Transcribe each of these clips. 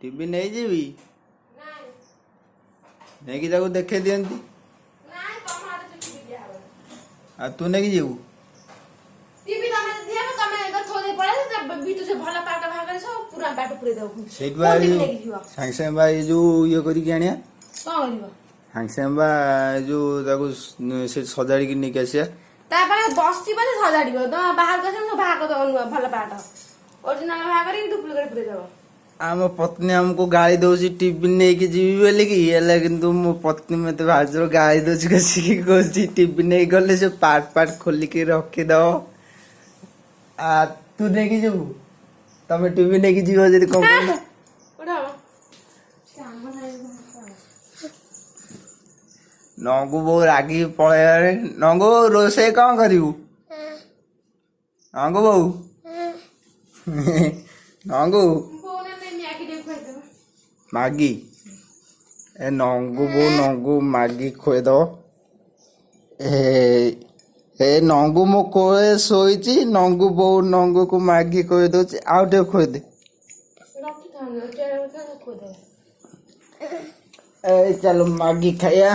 TV नहीं जीवी नहीं कि ताको देखे दियंती आ तू नहीं कि जीवु टीवी तमे दिया तमे एकर थोदे पड़े जब बीटू से भला पाटा भागरे सब पूरा पाट पुरे दउ सेट भाई सांग संग भाई जो ये करी के आनिया कोन करबो सांग संग बा जो ताको से सजाड़ी के नहीं कैसे ता पाले बस्ती बने सजाडीबो त बाहर गसे म भाग त भला पाट ओरिजिनल भाग करी डुप्लीकेट पुरे दउ आम पत्नी हमको गाली दौची टीवी नहीं कि जीवी बोले कि ये किंतु मो पत्नी मत भाजर गाली दौची कसी कहती टीवी नहीं गले से पार्ट पार्ट खोल के रखी दो आ तू नहीं कि जीवु तमे टीवी नहीं कि जीव जदी कम नंगू बहु रागी पळे नंगू रोसे कौन करिवु नंगू बहु नंगू मागी ए नंगू बो नंगू मागी खोए दो ए नंगू मो कोए सोईची नंगू बो नंगू को मागी खोए दो आउटे खोए दे ए चलो मागी खाया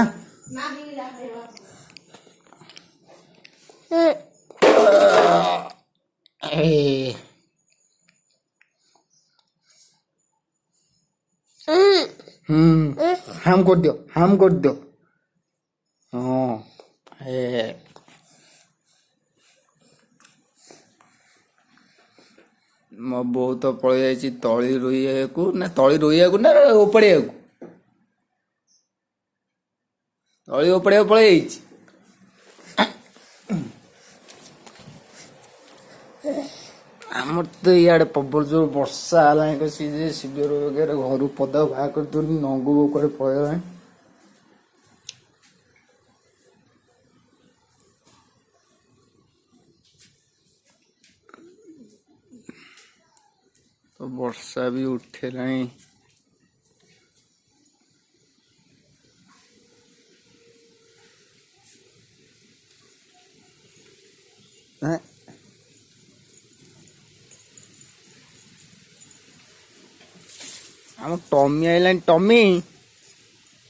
हम कर दियो हाँ मो बो तो पड़ जाइए तली रोइया को ना तली रोइया को ना उपड़िया को तली उपड़िया पड़ आमर तो इे प्रबल जो वर्षा है शिविर वगैरह घर पदा बाहर कर दो नंगू बोकर पड़ेगा तो वर्षा भी उठे नहीं हम टॉमी आइलान टॉमी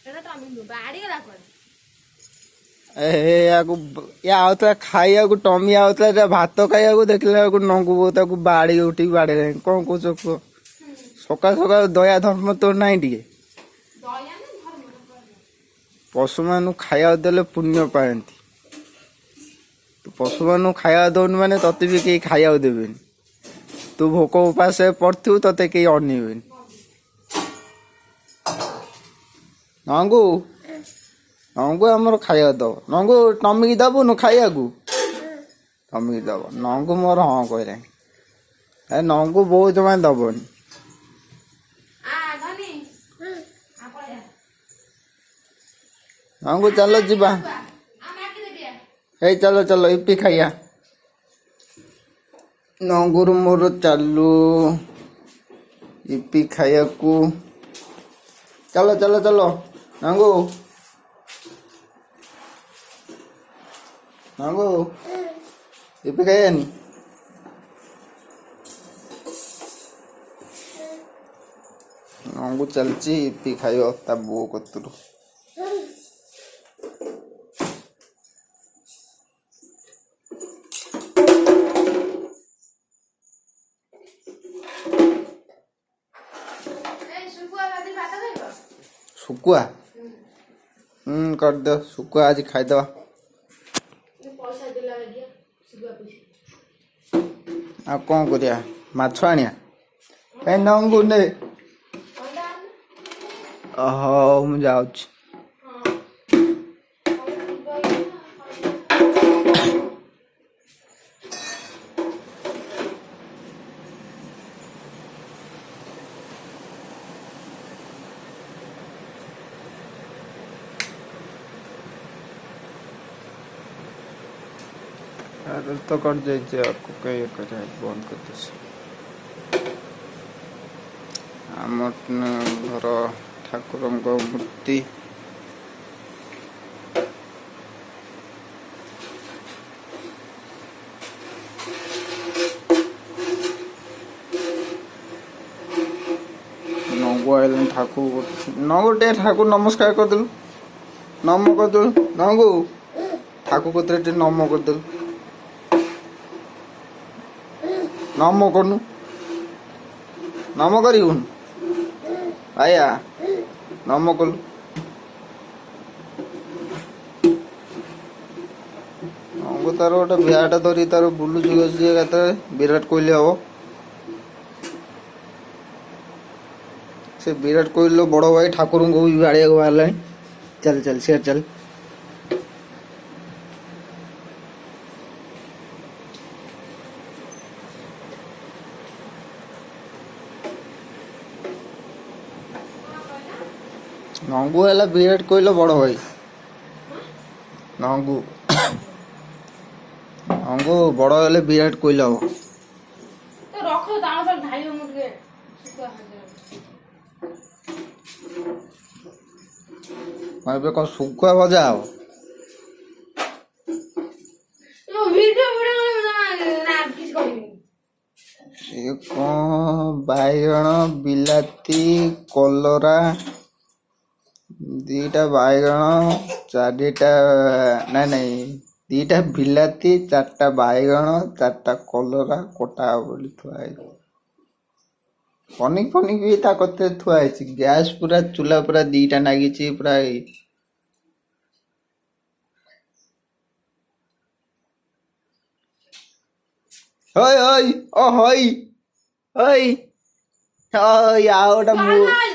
एटा टॉमी बाड़ी गला कोन ए याको या आवतला खाइया को टॉमी आवतला भात खाइया को देखला को नंगू बोता को बाड़ी उठी बाड़े कोन को को सकाल सकाल दया धर्म तो नहीं टिके दया ने धर्म पशु मानु खाइया देले पुण्य पाएंती तो पशु मानु खाइया दौन माने तते भी के खाइया देबेन तू भोक उपास पड़थु तते के अनिबेन नंगू नंगू आमर खाइया दब नंगू टमी की दबु न खाइया को टमी की दब नंगू मोर हाँ कहले ए नंगू बहुत जमा दबन नंगू चलो जीवा ए चलो चलो इपी खाइया नंगूर मोर चालू इपी खाइया को चलो चलो चलो नंगू नंगू इपी खाइया नी नंगू चलची इपी खाइयो ता बो कतुरु सुकुआ कर दो सुकुआ आज खाई दवा आ कौन करिया माछ आनिया ए नंगू ने ओहो मु जाउछ तो कर जाइए आपको कई करे बंद कर घर ठाकुर मूर्ति ନଗୁ ଠାକୁର ନଗୁ ଟିକେ ଠାକୁର ନମସ୍କାର କରିଦେଲୁ ନମ କରିଦେଲୁ ନଗୁ ଠାକୁର କତିରେ ଟିକେ ନମ କରିଦେଲୁ ନମ କରୁନୁ ନମ କରିବୁନି ଆୟା ନମ କଲୁ ନଗୁ ତାର ଗୋଟେ ବ୍ୟାଟ ଧରି ତାର ବୁଲୁଛି ବସି କେତେବେଳେ ବିରାଟ କୋହଲି ହବ ସେ ବିରାଟ କୋହଲିର ବଡ଼ ଭାଇ ଠାକୁରଙ୍କୁ ବି ବାଡ଼ିବାକୁ ବାହାରିଲାଣି ଚାଲ ଚାଲ ସିଆଡ଼େ ଚାଲ ନଙ୍ଗୁ ହେଲା ବିରାଟ କୋହଲିର ବଡ଼ ଭାଇ ନଙ୍ଗୁ ନଙ୍ଗୁ ବଡ଼ ହେଲେ ବିରାଟ କୋହଲି ହବ ତ ରଖ ତାଳ ଫାଳ ଢାଳିବ ମୁଁ ଟିକେ ଶୁଖୁଆ ଭାଜିଦେବି। ଏବେ କଣ ଶୁଖୁଆ ଭଜା ହବ ଭିଡ଼ିଓ ନା କିଛି କରିବିନି। ଏ କଣ ବାଇଗଣ ବିଲାତି କଲରା ଦିଟା ବାଇଗଣ ଚାରିଟା ନାଇଁ ଦିଟା ବିଲାତି ଚାରିଟା ବାଇଗଣ ଚାରିଟା କଲରା କଟା ହବ ବୋଲି ଥୁଆ ହେଇଛି ପନିକି ବି ତା କତିରେ ଥୁଆ ହେଇଛି ଗ୍ୟାସ୍ ପୁରା ଚୁଲା ପୁରା ଦିଟା ନାଗିଛି ପୁରା ହଇ ହଇ ଓ ହଇ ହଇ ହଇ ଆଉ ଗୋଟେ ଚାଲ